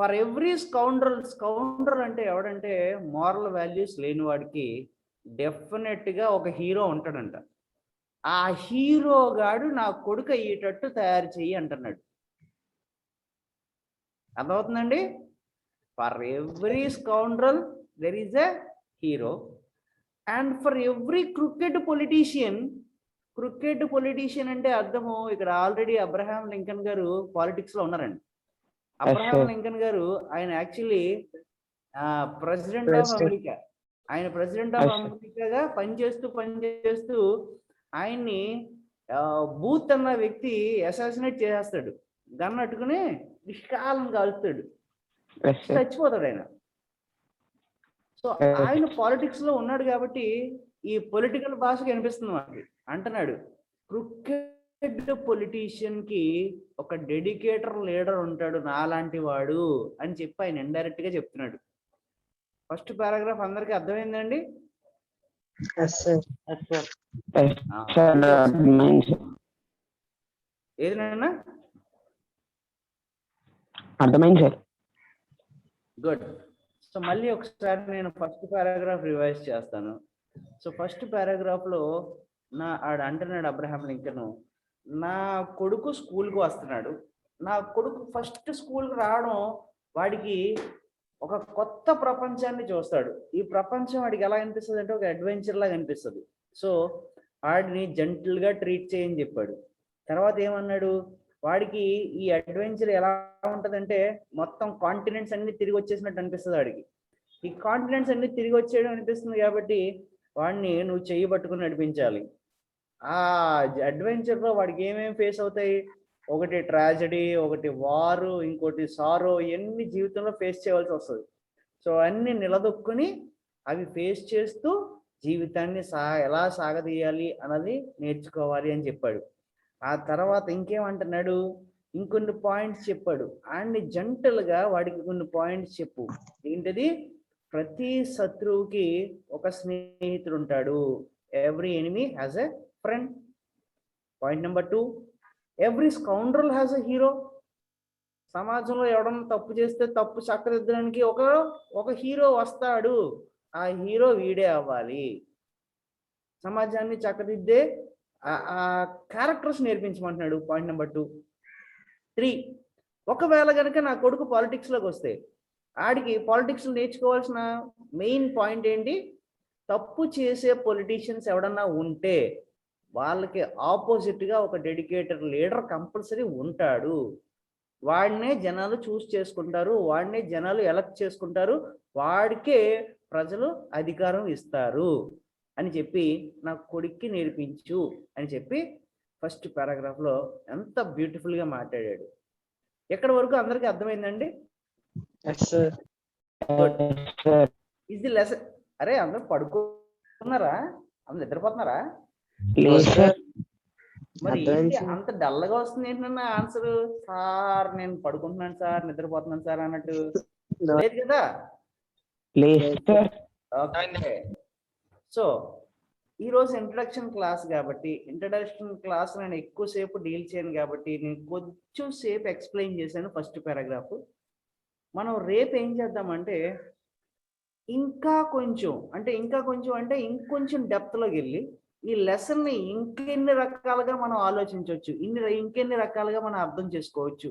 ఫర్ ఎవ్రీ స్కౌండ్రల్ అంటే ఎవడంటే మోరల్ వాల్యూస్ లేని వాడికి డెఫినెట్ గా ఒక హీరో ఉంటాడంట. ఆ హీరో గాడు నా కొడుకు అయ్యేటట్టు తయారు చెయ్యి అంటున్నాడు. అర్థమవుతుందండి? For every scoundrel there is a hero, and for every cricket politician అంటే అర్థము ఇక్కడ ఆల్రెడీ అబ్రహాం లింకన్ గారు పాలిటిక్స్ లో ఉన్నారండి. అబ్రహాం లింకన్ గారు ఆయన యాక్చువల్లీ ప్రెసిడెంట్ ఆఫ్ అమెరికా. ఆయన ప్రెసిడెంట్ ఆఫ్ అమెరికాగా పనిచేస్తూ ఆయన్ని బూత్ అన్న వ్యక్తి అసాసినేట్ చేసేస్తాడు. గన్ అట్టుకుని నిష్కాలం కాలుస్తాడు, చచ్చిపోతాడు ఆయన. సో ఆయన పాలిటిక్స్ లో ఉన్నాడు కాబట్టి ఈ పొలిటికల్ భాష కనిపిస్తుంది మనకి. అంటున్నాడు క్రికెట్ పొలిటీషియన్ కి ఒక డెడికేటర్ లీడర్ ఉంటాడు నాలాంటి వాడు అని చెప్పి ఆయన ఇండైరెక్ట్ గా చెప్తున్నాడు. ఫస్ట్ పారాగ్రాఫ్ అందరికి అర్థమైందండి? ఏది నాన్న? అర్థమైంది సార్. గుడ్. సో మళ్ళీ ఒకసారి నేను ఫస్ట్ పారాగ్రాఫ్ రివైజ్ చేస్తాను. సో ఫస్ట్ పారాగ్రాఫ్ లో అంటున్నాడు అబ్రహాం లింకన్, నా కొడుకు స్కూల్కి వస్తున్నాడు, నా కొడుకు ఫస్ట్ స్కూల్కి రావడం వాడికి ఒక కొత్త ప్రపంచాన్ని చూస్తాడు. ఈ ప్రపంచం వాడికి ఎలా అనిపిస్తుంది అంటే ఒక అడ్వెంచర్ లాగా అనిపిస్తుంది. సో వాడిని జెంటిల్గా ట్రీట్ చేయని చెప్పాడు. తర్వాత ఏమన్నాడు, వాడికి ఈ అడ్వెంచర్ ఎలా ఉంటుందంటే మొత్తం కాంటినెంట్స్ అన్ని తిరిగి వచ్చేసినట్టు అనిపిస్తుంది. వాడికి ఈ కాంటినెంట్స్ అన్ని తిరిగి వచ్చేయడం అనిపిస్తుంది కాబట్టి వాడిని నువ్వు చెయ్యి పట్టుకుని నడిపించాలి. ఆ అడ్వెంచర్లో వాడికి ఏమేమి ఫేస్ అవుతాయి, ఒకటి ట్రాజడీ, ఒకటి వారు, ఇంకోటి సారో, ఇవన్నీ జీవితంలో ఫేస్ చేయవలసి వస్తుంది. సో అన్ని నిలదొక్కుని అవి ఫేస్ చేస్తూ జీవితాన్ని ఎలా సాగదీయాలి అన్నది నేర్చుకోవాలి అని చెప్పాడు. ఆ తర్వాత ఇంకేమంటున్నాడు, ఇంకొన్ని పాయింట్స్ చెప్పాడు. అండ్ జంటలుగా వాడికి కొన్ని పాయింట్స్ చెప్పు. ఏంటిది, ప్రతి శత్రువుకి ఒక స్నేహితుడు ఉంటాడు. Every enemy has a friend. Point number 2, every scoundrel has a hero. సమాజంలో ఎవడన్నా తప్పు చేస్తే తప్పు చక్కదిద్దడానికి ఒక హీరో వస్తాడు. ఆ హీరో వీడే అవ్వాలి. సమాజాన్ని చక్కదిద్దే ఆ క్యారెక్టర్స్ నేర్పించమంటున్నాడు. Point number 2. 3, ఒకవేళ కనుక నా కొడుకు పాలిటిక్స్లోకి వస్తే ఆడికి పాలిటిక్స్ నేర్చుకోవాల్సిన మెయిన్ పాయింట్ ఏంటి, తప్పు చేసే పొలిటీషియన్స్ ఎవడన్నా ఉంటే వాళ్ళకి ఆపోజిట్గా ఒక డెడికేటెడ్ లీడర్ కంపల్సరీ ఉంటాడు. వాడినే జనాలు చూస్ చేసుకుంటారు, వాడినే జనాలు ఎలక్ట్ చేసుకుంటారు, వాడికే ప్రజలు అధికారం ఇస్తారు అని చెప్పి నా కొడుక్కి నేర్పించు అని చెప్పి ఫస్ట్ పారాగ్రాఫ్లో ఎంత బ్యూటిఫుల్గా మాట్లాడాడు. ఎక్కడి వరకు అందరికీ అర్థమైందండి? Is the lesson. అరే అందరూ పడుకున్నారా? అందరు నిద్రపోతున్నారా? మరి అంత డల్గా వస్తుంది ఏంటన్నా ఆన్సర్? సార్ నేను పడుకుంటున్నాను సార్, నిద్రపోతున్నాను సార్ అన్నట్టు లేదు కదా? ఓకే. సో ఈరోజు ఇంట్రడక్షన్ క్లాస్ కాబట్టి ఇంట్రడక్షన్ క్లాస్ నేను ఎక్కువసేపు డీల్ చేయను కాబట్టి నేను కొంచెం సేపు ఎక్స్ప్లెయిన్ చేశాను ఫస్ట్ పారాగ్రాఫ్. మనం రేపు ఏం చేద్దామంటే ఇంకా కొంచెం అంటే ఇంకొంచెం డెప్త్లోకి వెళ్ళి ఈ లెసన్ని ఇంకెన్ని రకాలుగా మనం ఆలోచించవచ్చు, ఇంకెన్ని రకాలుగా మనం అర్థం చేసుకోవచ్చు,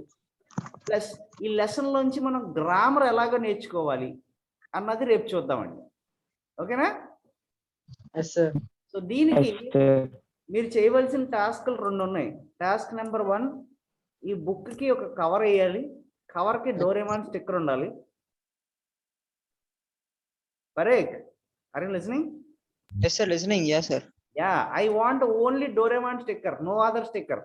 ప్లస్ ఈ లెసన్లోంచి మనం గ్రామర్ ఎలాగో నేర్చుకోవాలి అన్నది రేపు చూద్దామండి. ఓకేనా? సో దీనికి మీరు చేయవలసిన టాస్క్లు 2 ఉన్నాయి. టాస్క్ నెంబర్ 1, ఈ బుక్కి ఒక కవర్ వేయాలి. కవర్కి డోరేమాన్ స్టిక్కర్ ఉండాలి. Parek, are you listening? Yes sir, listening. Yes sir. Yeah, I want only Doraemon sticker, no other sticker.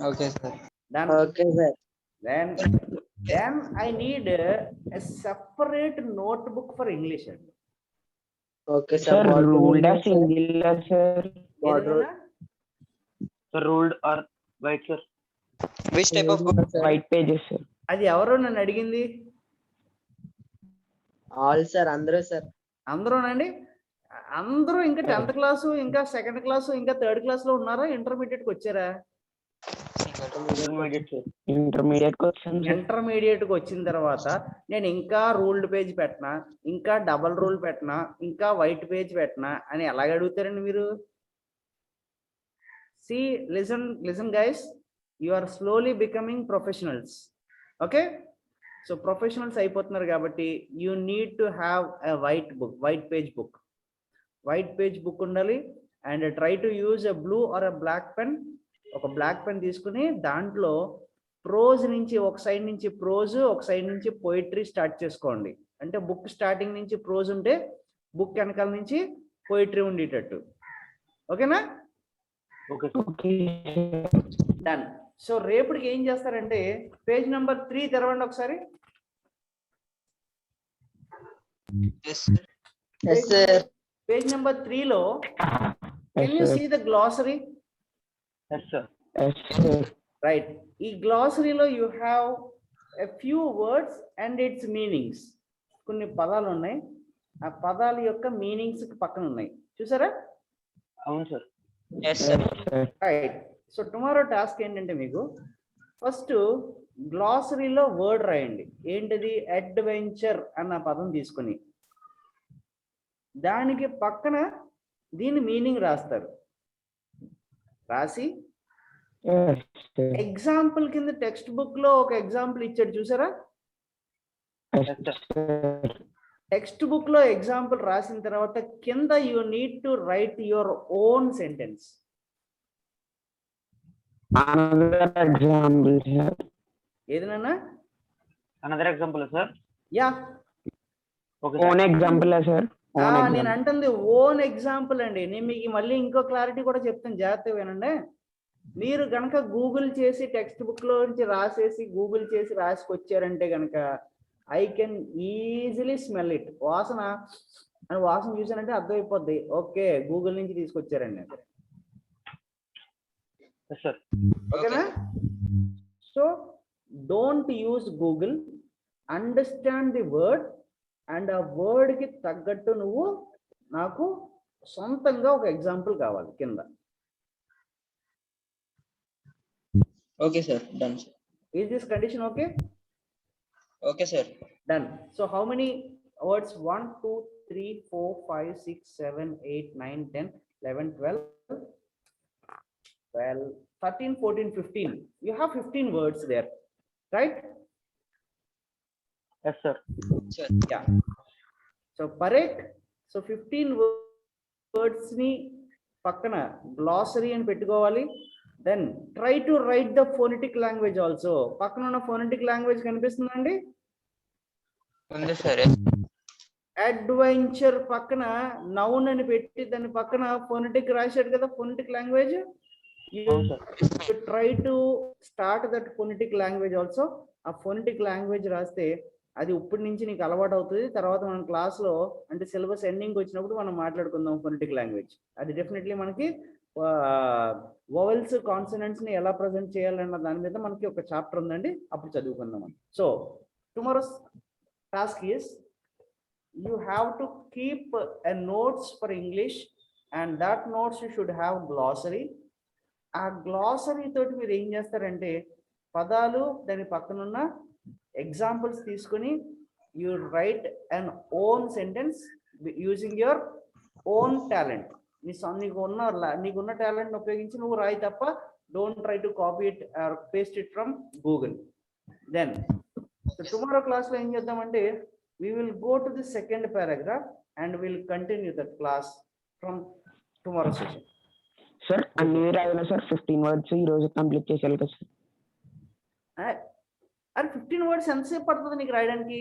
Okay sir. Done. Okay, sir. Then I need a separate notebook for English. Okay, sir. Sir, What do you ruled mean, as sir? singular, sir. ఏదైనా? Sir, ruled or white, sir. Which type of book? Sir. White pages, sir. అది ఎవరో నన్ను అడిగింది? All, sir. Andhra, sir. అందరూనండి. అందరూ ఇంకా 10th class, ఇంకా 2nd class, ఇంకా 3rd క్లాస్లో ఉన్నారా? ఇంటర్మీడియట్కి వచ్చారా? Intermediate, sir. Intermediate question, sir. ఇంటర్మీడియట్కి వచ్చిన తర్వాత నేను ఇంకా రూల్డ్ పేజ్ పెట్టినా, ఇంకా డబల్ రూల్ పెట్టినా, ఇంకా వైట్ పేజ్ పెట్టినా అని ఎలాగ అడుగుతారండి మీరు? See, listen guys, you are slowly becoming professionals. Okay? So professionals అయిపోతున్నారు కాబట్టి you need to have a white page book. White page book ఉండాలి. And try to use a blue or a black pen. ఒక black pen తీసుకుని దాంట్లో prose నుంచి ఒక side నుంచి prose, ఒక సైడ్ నుంచి పోయిటరీ స్టార్ట్ చేసుకోండి. అంటే బుక్ స్టార్టింగ్ నుంచి ప్రోజ్ ఉంటే బుక్ వెనకాల నుంచి పోయిటరీ ఉండేటట్టు. ఓకేనా? Okay. డన్. సో రేపటికి ఏం చేస్తారంటే పేజ్ నెంబర్ 3 తెరవండి ఒకసారి. Yes sir. Yes, sir. Page number 3లో can you see the glossary? Yes, sir. Yes, sir. Right. ఈ గ్లాసరీలో you have a few words and its meanings. కొన్ని పదాలు ఉన్నాయి, ఆ పదాల యొక్క మీనింగ్స్ పక్కన ఉన్నాయి, చూసారా? అవును sir. Yes sir. Right. So tomorrow task ఏంటంటే మీకు ఫస్ట్ గ్లాసరీలో వర్డ్ రాయండి. ఏంటిది? అడ్వెంచర్ అన్న పదం తీసుకుని దానికి పక్కన దీని మీనింగ్ రాస్తారు. రాసి Yes, sir. ఎగ్జాంపుల్ కింద టెక్స్ట్ బుక్ లో ఒక ఎగ్జాంపుల్ ఇచ్చాడు చూసారా? Yes, sir. టెక్స్ట్ బుక్ లో ఎగ్జాంపుల్ రాసిన తర్వాత కింద you need to right your own sentence. Another example, sir. ఏదైనా Another example, sir. Yeah Okay, Own sir. example, sir. Own నేను example. అంటుంది ఓన్ ఎగ్జాంపుల్ అండి. నేను మీకు మళ్ళీ ఇంకో క్లారిటీ కూడా చెప్తాను, జాగ్రత్తగా వినండి. మీరు కనుక గూగుల్ చేసి టెక్స్ట్ బుక్ లో నుంచి రాసేసి గూగుల్ చేసి రాసుకొచ్చారంటే కనుక I can easily smell it. వాసన అని వాసన చూసానంటే అర్థమైపోద్ది, ఓకే గూగుల్ నుంచి తీసుకొచ్చారండి. Yes, sir. ఓకేనా? So don't use Google, understand the word and ఆ వర్డ్ కి తగ్గట్టు నువ్వు నాకు సొంతంగా ఒక ఎగ్జాంపుల్ కావాలి కింద. Okay, sir. Done, sir. Is this condition okay? Okay, sir. Done. So how many words? 1, 2, 3, 4, 5, 6, 7, 8, 9, 10, 11, 12, 13, 14, 15. You have 15 words there, right? Yes, sir. Sir. Yeah. So correct. So 15 words ni pakkana glossary అని పెట్టుకోవాలి. Then try to write the phonetic language also. పక్కన ఉన్న phonetic language కనిపిస్తుందండి? ఉంది sir. Adventure పక్కన noun అని పెట్టి దాని పక్కన ఫోనెటిక్ రాశాడు కదా, phonetic language. You try to start that phonetic language also. ఆ ఫోనెటిక్ లాంగ్వేజ్ రాస్తే అది ఇప్పటి నుంచి నీకు అలవాటు అవుతుంది. తర్వాత మనం క్లాస్ లో అంటే సిలబస్ ఎండింగ్ వచ్చినప్పుడు మనం మాట్లాడుకుందాం ఫోనెటిక్ లాంగ్వేజ్. అది డెఫినెట్లీ మనకి వోవెల్స్ కాన్సనెంట్స్ ని ఎలా ప్రజెంట్ చేయాలన్న దాని మీద మనకి ఒక చాప్టర్ ఉందండి, అప్పుడు చదువుకుందాం. So tomorrow's task is you have to keep a notes for English and that notes you should have glossary. ఆ గ్లాసరీ తోటి మీరు ఏం చేస్తారంటే పదాలు దాని పక్కన ఉన్న ఎగ్జాంపుల్స్ తీసుకొని you write an own sentence using your own talent. నీకున్న టాలెంట్ ఉపయోగించి నువ్వు రాయి తప్ప don't try to copy it or paste it from Google. Then tomorrow class లో ఏం చేద్దామంటే we will go to the second paragraph and we'll continue that class from tomorrow session. Sir, అన్ని రాయాలి సార్. 15 words ఈ రోజు complete చేసేయాలి కదా sir. అరే 15 words ఎంతసేపు పడుతుంది నీకు రాయడానికి?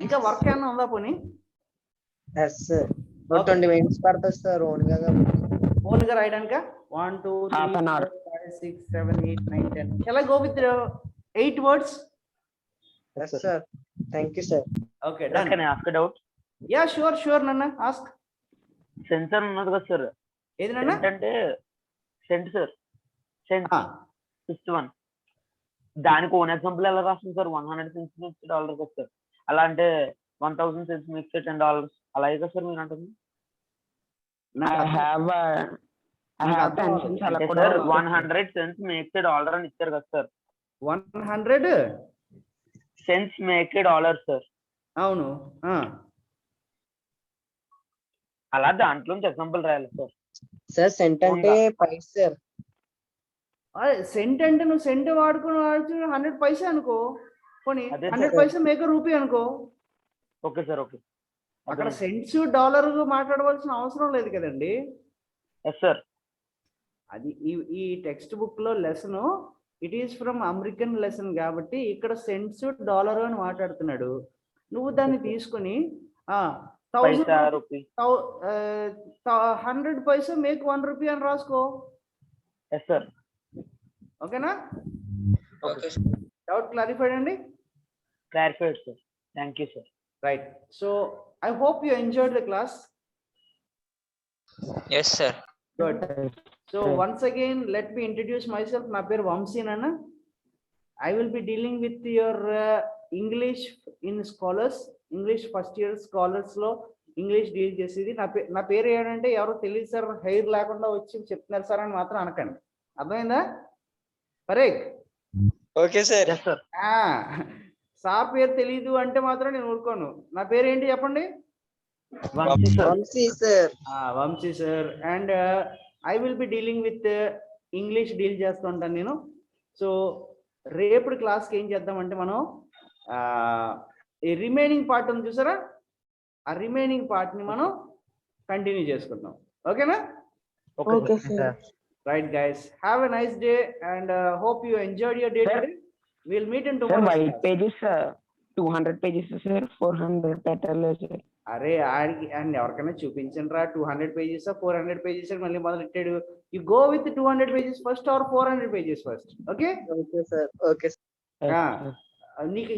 ఇంకా వర్క్ ఏమన్నా ఉందా పోనీ? Yes, sir. 20 minutes పడుతుంది సార్ ఓన్ గా రాయడానిక? 1, 2, 3, Half an hour. 4, 5, 6, 7, 8, 9, 10. Shall I go with 8 words? Yes, sir. Thank you, sir. Okay, Sir, done. can I ask a doubt? Yeah, sure Nanna, ask. Sensor ఉన్నది కదా sir. ఏది నాన్న? అంటే sensor sense Ah, fifth one, దానికి own example ఎలా రాస్తుంది sir? 100 cents mix dollar కదా sir. అలా అంటే 1000 cents మిక్స్ $10 అలాగే కదా సార్ మీరు అంటుంది? I have tensions అలా కూడా సార్ 100 cents మేక్స్ $1 అని ఇచ్చారు కదా సార్. 100? Sense make $1 sir. అవును. అలా దాంట్లో ఎగ్జాంపుల్ రాయాలి సార్. సార్ సెంట్ అంటే పైస్ సార్. సెంట్ అంటే నువ్వు సెంట్ వాడుకుని 100 పైసా అనుకో, పోనీ అదే 100 పైసా మేక రూపీ అనుకో. Okay sir, okay. అక్కడ సెంట్స్ డాలర్ మాట్లాడవలసిన అవసరం లేదు కదండి. Yes sir. అది ఈ టెక్స్ట్ బుక్ లో lesson it is from American lesson కాబట్టి ఇక్కడ సెంట్స్ డాలర్ అని మాట్లాడుతున్నాడు. నువ్వు దాన్ని తీసుకుని 100 పైసా మేక్ 1 రూపీ అని రాసుకో. Yes sir. ఓకేనా? Okay. డౌట్ క్లారిఫైడ్ అండి? Clarified sir. Thank you sir. Right. So I hope you enjoyed the class. Yes, sir. Good. So once again, let me introduce myself. నా పేరు వంశీ నాన్న. I will be dealing with your English in scholars, English first year scholars లో English deal చేసేది. నా పేరు ఏంటంటే ఎవరో తెలియదు సార్, హెయిర్ లేకుండా వచ్చి చెప్తున్నారు సార్ అని మాత్రం అనకండి. అర్థమైందా? Correct. Okay, sir. Yes sir. Sir పేరు తెలీదు అంటే మాత్రం నేను ఊరుకోను. నా పేరు ఏంటి చెప్పండి? Vamshi sir Vamshi sir and I will be dealing with English deal చేస్తుంటాను నేను. సో రేపటి క్లాస్కి ఏం చేద్దామంటే మనం ఈ రిమైనింగ్ పార్ట్ ఉంది చూసారా, ఆ రిమైనింగ్ పార్ట్ని మనం కంటిన్యూ చేసుకుందాం. ఓకేనా? Okay sir. Right, guys. Have a nice day and hope you enjoyed your day Sir. today. We'll meet in Sir, tomorrow. white pages 200 pages sir, 400 పెట్టాలి sir. అరే ఆడికి అండ్ ఎవరికైనా చూపించండి రా, 200 pages 400 pages మళ్ళీ మొదలెట్టాడు. You go with 200 pages first or 400 pages first. Okay okay sir. Okay నీకు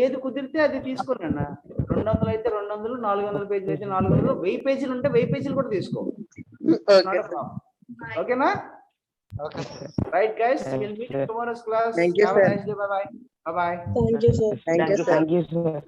ఏది కుదిరితే అది తీసుకోండి అన్న. 200 అయితే 200, 400 పేజీలు అయితే 400, 1000 పేజీలు ఉంటే 1000 పేజీలు కూడా తీసుకో. ఓకేనా? Okay sir. Right, guys. Thank We'll meet you, in tomorrow's class. Thank you, Have a sir. nice day. Bye bye. Thank you, sir. Thank you sir.